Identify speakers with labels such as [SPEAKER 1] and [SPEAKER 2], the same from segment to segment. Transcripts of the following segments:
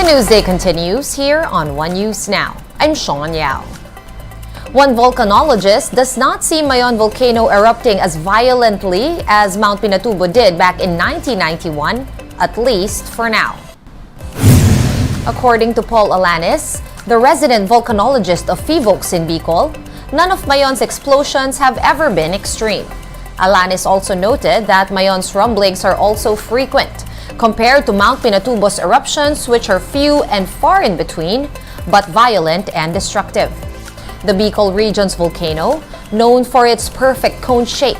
[SPEAKER 1] Newsday continues here on One News Now. I'm Sean Yao. One volcanologist does not see Mayon volcano erupting as violently as Mount Pinatubo did back in 1991, at least for now. According to Paul Alanis, the resident volcanologist of FIVOLCS in Bicol, none of Mayon's explosions have ever been extreme. Alanis also noted that Mayon's rumblings are also frequent, compared to Mount Pinatubo's eruptions, which are few and far in between, but violent and destructive. The Bicol region's volcano, known for its perfect cone shape,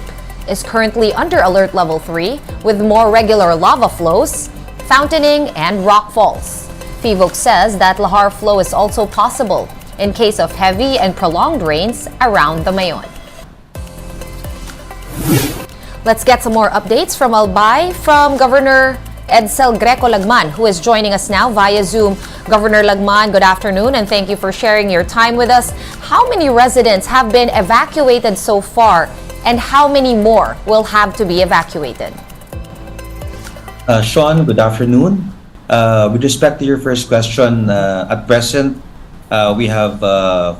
[SPEAKER 1] is currently under Alert Level 3 with more regular lava flows, fountaining, and rock falls. FIVOLCS says that lahar flow is also possible in case of heavy and prolonged rains around the Mayon. Let's get some more updates from Albay from Governor Edsel Greco Lagman, who is joining us now via Zoom. Governor Lagman, good afternoon and thank you for sharing your time with us. How many residents have been evacuated so far and how many more will have to be evacuated?
[SPEAKER 2] Sean, good afternoon. With respect to your first question, at present, we have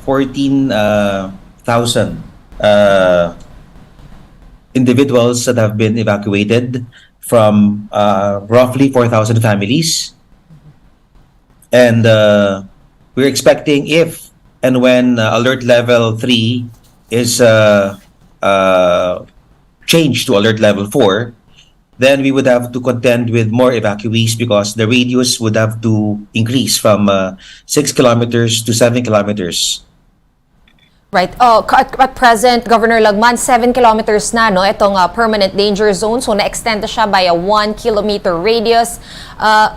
[SPEAKER 2] 14,000 individuals that have been evacuated from roughly 4,000 families. And we're expecting if and when Alert Level 3 is changed to Alert Level 4, then we would have to contend with more evacuees because the radius would have to increase from 6 kilometers to 7 kilometers.
[SPEAKER 1] Right. At present, Governor Lagman, 7 kilometers na, no? Itong permanent danger zone. So, na-extend na siya by a 1 kilometer radius.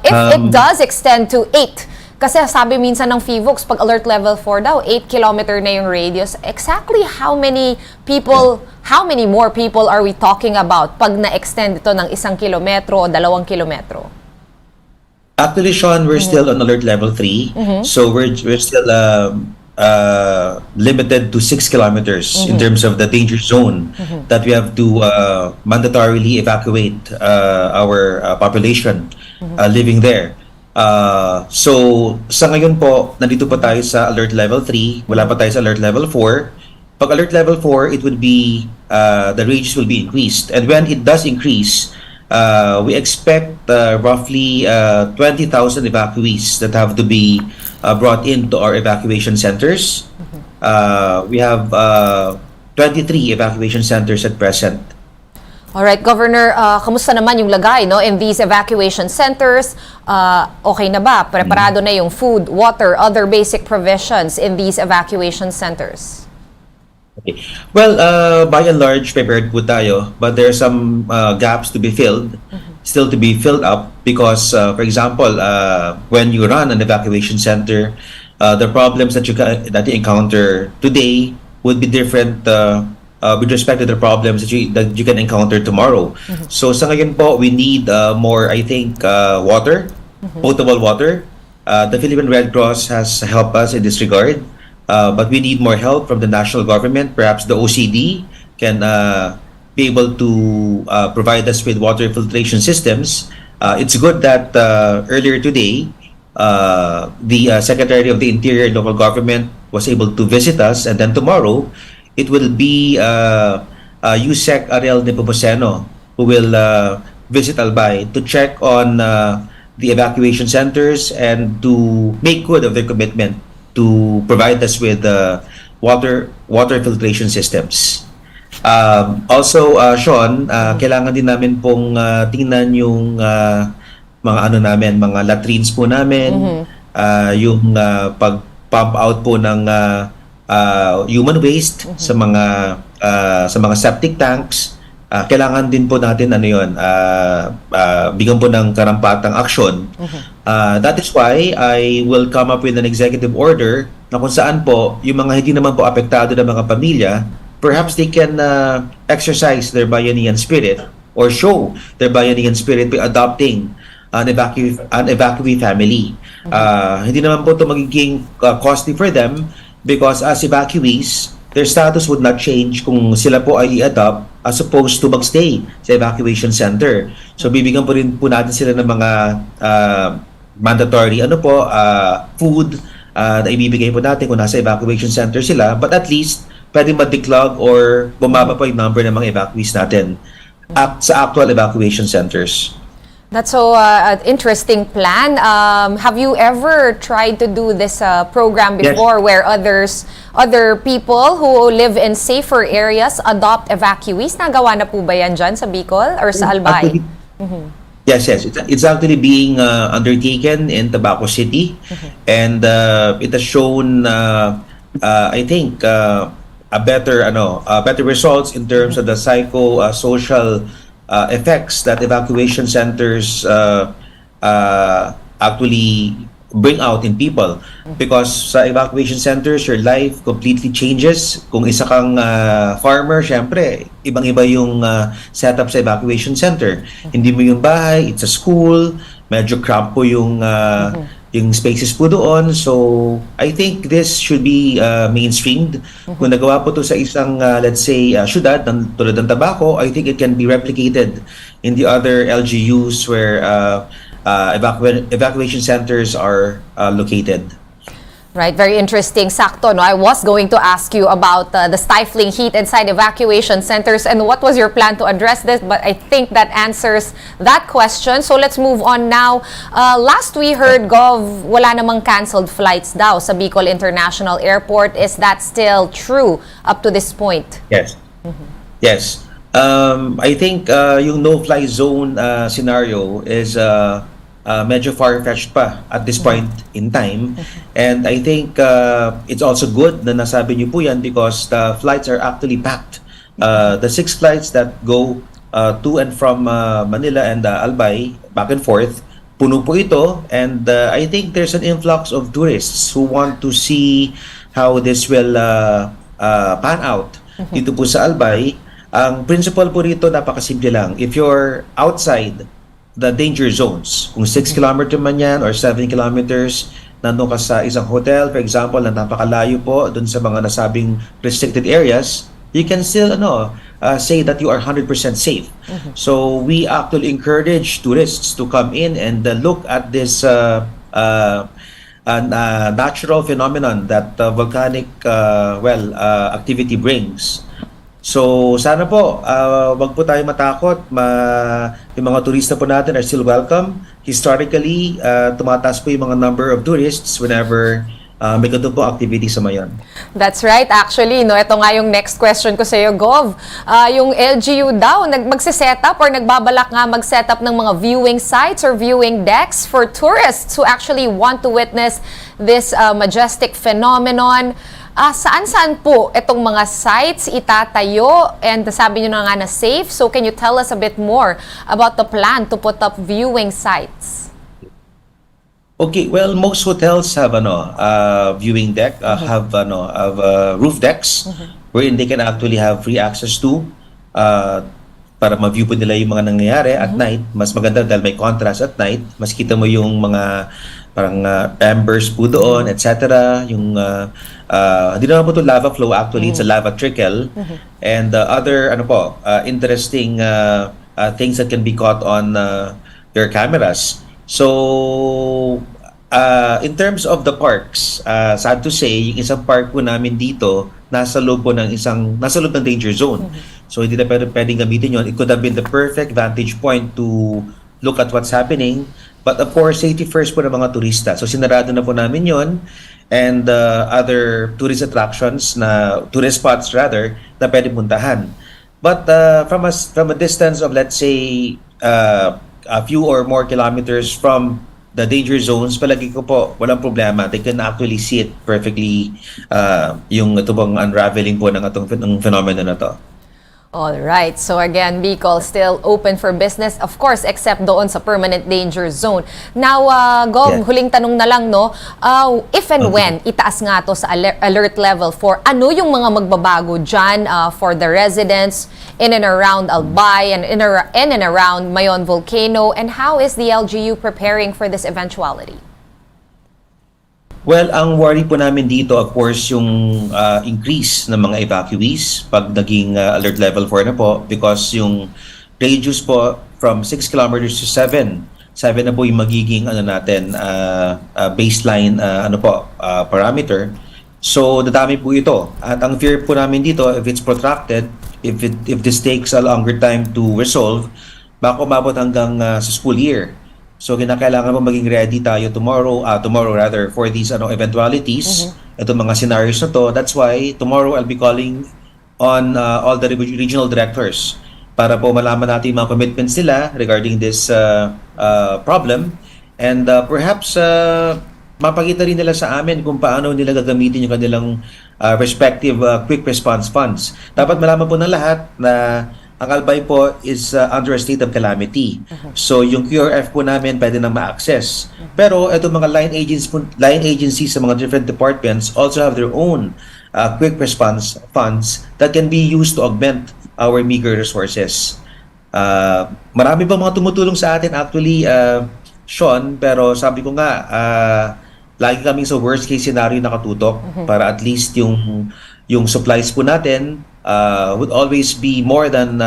[SPEAKER 1] If it does extend to 8, kasi sabi minsan ng FIVOLCS, pag alert level 4 daw, 8 kilometer na yung radius. Exactly how many more people are we talking about pag na-extend ito ng 1 kilometro o 2 kilometro?
[SPEAKER 2] Actually, Sean, we're still on Alert Level 3. So, we're still limited to 6 kilometers in terms of the danger zone that we have to mandatorily evacuate our population living there. So sa ngayon po, nandito pa tayo sa Alert Level 3, wala pa tayo sa Alert Level 4. Pag Alert Level 4, it would be, the radius will be increased. And when it does increase, we expect roughly 20,000 evacuees that have to be brought into our evacuation centers. We have 23 evacuation centers at present.
[SPEAKER 1] All right, Governor, kamusta naman yung lagay, no, in these evacuation centers? Okay na ba? Preparado na yung food, water, other basic provisions in these evacuation centers?
[SPEAKER 2] Okay. Well, by and large, prepared po tayo, but there are some gaps to be filled, still to be filled up because, for example, when you run an evacuation center, the problems that you encounter today would be different with respect to the problems that you can encounter tomorrow. So sa ngayon po, we need more, I think, water, potable water. The Philippine Red Cross has helped us in this regard. But we need more help from the national government. Perhaps the OCD can be able to provide us with water filtration systems. It's good that earlier today, the Secretary of the Interior and Local Government was able to visit us, and then tomorrow, it will be USEC Ariel Nepomuceno who will visit Albay to check on the evacuation centers and to make good of their commitment to provide us with water filtration systems. Also, Sean, kailangan din namin pong tingnan yung mga latrines po namin, yung pag-pump out po ng human waste sa mga septic tanks. Kailangan din po natin bigyan po ng karampatang aksyon. That is why I will come up with an executive order na kung saan po yung mga hindi naman po apektado na mga pamilya, perhaps they can exercise their Bayanihan spirit or show their Bayanihan spirit by adopting an evacuee family. Hindi naman po ito magiging costly for them because as evacuees, their status would not change kung sila po ay i-adopt as opposed to magstay sa evacuation center. So bibigyan po rin po natin sila ng mga mandatory food na ibibigay po natin kung nasa evacuation center sila, but at least pwede ma-declog or bumaba pa yung number ng mga evacuees natin sa actual evacuation centers.
[SPEAKER 1] That's so an interesting plan. Have you ever tried to do this program before where other people who live in safer areas adopt evacuees? Nagawa na po ba yan dyan sa Bicol or sa Albay?
[SPEAKER 2] Yes. It's actually being undertaken in Tabaco City, and it has shown, I think, better results in terms of the social effects that evacuation centers actually bring out in people, because sa evacuation centers your life completely changes. Kung isa kang farmer, syempre ibang-iba yung setup sa evacuation center. Hindi mo yung bahay, it's a school, medyo cramped po yung spaces po doon. So I think this should be mainstreamed. Kung nagawa po to sa isang let's say syudad tulad ng Tabaco, I think it can be replicated in the other LGUs where evacuation centers are located.
[SPEAKER 1] Right, very interesting. Sakto, no? I was going to ask you about the stifling heat inside evacuation centers and what was your plan to address this, but I think that answers that question. So let's move on now. Last we heard, Gov, wala namang canceled flights daw sa Bicol International Airport. Is that still true up to this point?
[SPEAKER 2] Yes. Yes. I think yung no-fly zone scenario is medyo far-fetched pa at this point in time. And I think it's also good na nasabi niyo po yan, because the flights are actually packed. The 6 flights that go to and from Manila and Albay, back and forth, puno po ito. And I think there's an influx of tourists who want to see how this will pan out dito po sa Albay. Ang principle po rito, napakasimple lang. If you're outside the danger zones, kung 6 kilometer man yan or 7 kilometers, nandun ka sa isang hotel, for example, na napakalayo po dun sa mga nasabing restricted areas, you can still say that you are 100% safe. So we actually encourage tourists to come in and look at this natural phenomenon that volcanic activity brings. So sana po wag po tayo matakot. Yung mga turista po natin are still welcome. Historically, tumataas po yung mga number of tourists whenever may ganito po activity sa Mayon.
[SPEAKER 1] That's right. Actually, no, ito nga yung next question ko sa iyo, Gov. Yung LGU daw, magse-set up or nagbabalak nga mag-set up ng mga viewing sites or viewing decks for tourists who actually want to witness this majestic phenomenon. Saan-saan po itong mga sites itatayo, and sabi nyo na nga na safe. So can you tell us a bit more about the plan to put up viewing sites?
[SPEAKER 2] Okay, well, most hotels have viewing deck, have roof decks wherein they can actually have free access to para ma-view po nila yung mga nangyayari at night. Mas maganda dahil may contrast at night. Mas kita mo yung mga parang embers po doon, etc. Yung hindi naman po ito lava flow, actually it's a lava trickle, and other interesting things that can be caught on your cameras. So in terms of the parks, sad to say, yung isang park po namin dito nasa loob ng danger zone. So hindi na pwedeng gamitin yun. It could have been the perfect vantage point to look at what's happening. But of course, safety first po ng mga turista. So sinarado na po namin yon, and other tourist attractions, tourist spots rather, na pwede puntahan. But from a distance of, let's say, a few or more kilometers from the danger zones, palagi ko po, walang problema. They can actually see it perfectly, yung ito bang unraveling po ng itong phenomenon na to.
[SPEAKER 1] All right. So again, Bicol still open for business, of course, except doon sa permanent danger zone. Now, Gov, huling tanong na lang, no? If and when itaas nga to sa alert level 4, ano yung mga magbabago dyan for the residents in and around Albay and in and around Mayon Volcano, and how is the LGU preparing for this eventuality?
[SPEAKER 2] Well, ang worry po namin dito, of course, yung increase ng mga evacuees pag naging alert level 4 na po, because yung radius po from 6 kilometers to 7 7 na po yung magiging ano natin baseline parameter. So dadami po ito. At ang fear po namin dito, if it's protracted, if this takes a longer time to resolve, baka umabot hanggang sa school year. So kinakailangan po maging ready tayo tomorrow rather, for these eventualities, itong mga scenarios na to. That's why tomorrow I'll be calling on all the regional directors para po malaman natin yung mga commitments nila regarding this problem, and perhaps mapakita rin nila sa amin kung paano nila gagamitin yung kanilang respective quick response funds. Dapat malaman po ng lahat na ang Albay po is under a state of calamity. So yung QRF po namin pwede nang ma-access. Pero itong mga line agencies sa mga different departments also have their own quick response funds that can be used to augment our meager resources. Marami pa mga tumutulong sa atin actually, Sean, pero sabi ko nga, lagi kaming sa worst case scenario nakatutok para at least yung supplies po natin would always be more than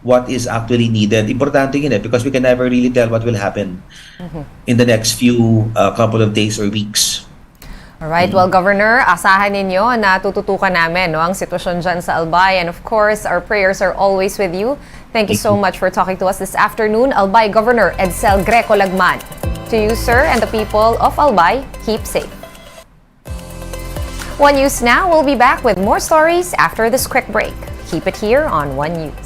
[SPEAKER 2] what is actually needed. Importante yun because we can never really tell what will happen in the next few couple of days or weeks.
[SPEAKER 1] Alright, well, Governor, asahan ninyo na tututukan namin ang sitwasyon dyan sa Albay. And of course, our prayers are always with you. Thank you so much for talking to us this afternoon. Albay Governor Edsel Greco Lagman. To you, sir, and the people of Albay, keep safe. One News Now will be back with more stories after this quick break. Keep it here on One News.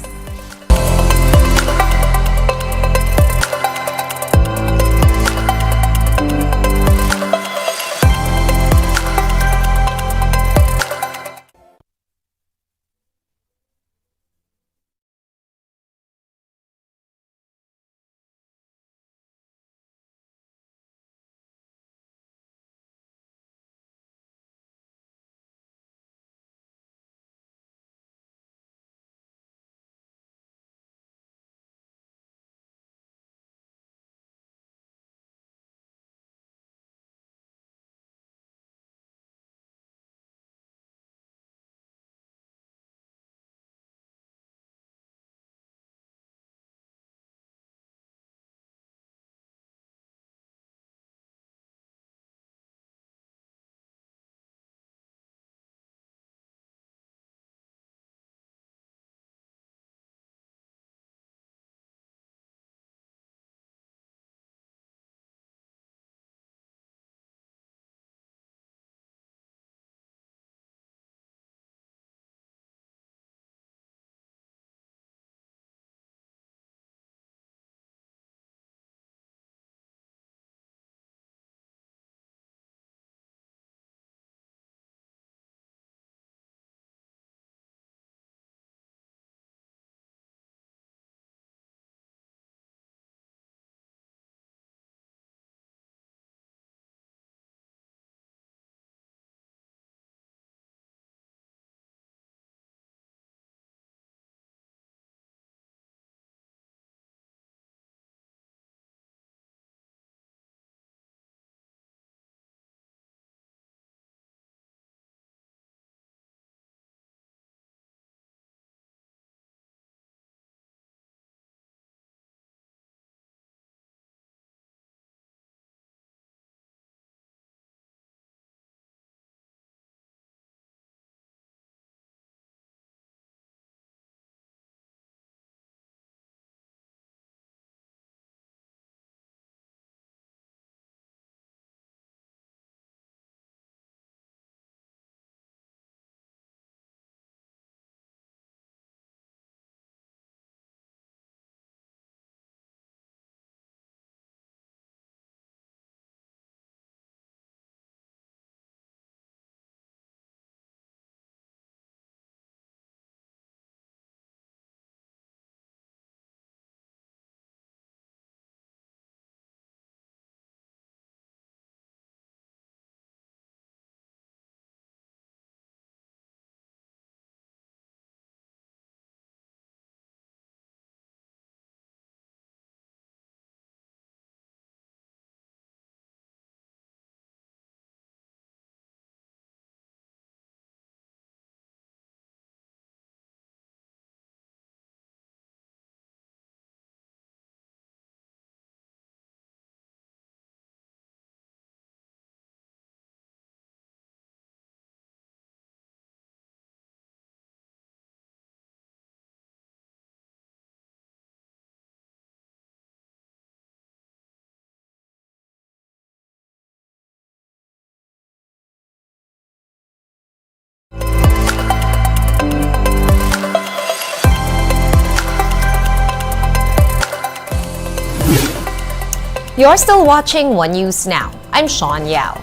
[SPEAKER 1] You're still watching One News Now. I'm Sean Yao.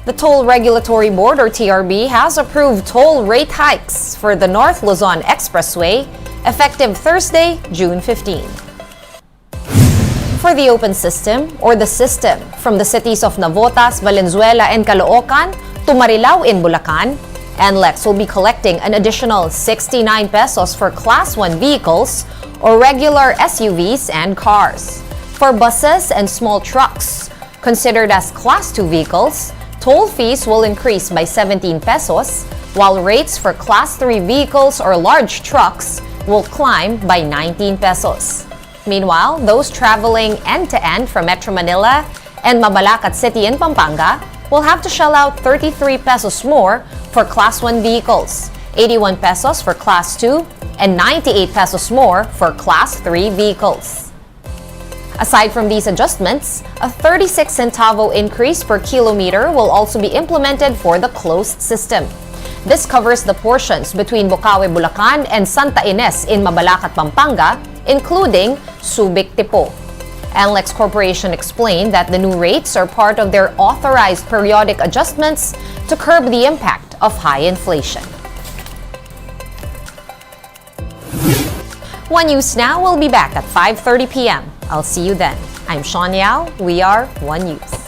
[SPEAKER 1] The Toll Regulatory Board, or TRB, has approved toll rate hikes for the North Luzon Expressway effective Thursday, June 15. For the open system, or the system, from the cities of Navotas, Valenzuela, and Caloocan to Marilao in Bulacan, NLEX will be collecting an additional 69 pesos for Class 1 vehicles or regular SUVs and cars. For buses and small trucks considered as Class 2 vehicles, toll fees will increase by 17 pesos, while rates for Class 3 vehicles or large trucks will climb by 19 pesos. Meanwhile, those traveling end-to-end from Metro Manila and Mabalacat City in Pampanga will have to shell out 33 pesos more for Class 1 vehicles, 81 pesos for Class 2, and 98 pesos more for Class 3 vehicles. Aside from these adjustments, a 36 centavo increase per kilometer will also be implemented for the closed system. This covers the portions between Bocaue, Bulacan and Santa Ines in Mabalacat, Pampanga, including Subic-Tipo. NLEX Corporation explained that the new rates are part of their authorized periodic adjustments to curb the impact of high inflation. One News Now will be back at 5:30 p.m. I'll see you then. I'm Sean Yao. We are One News.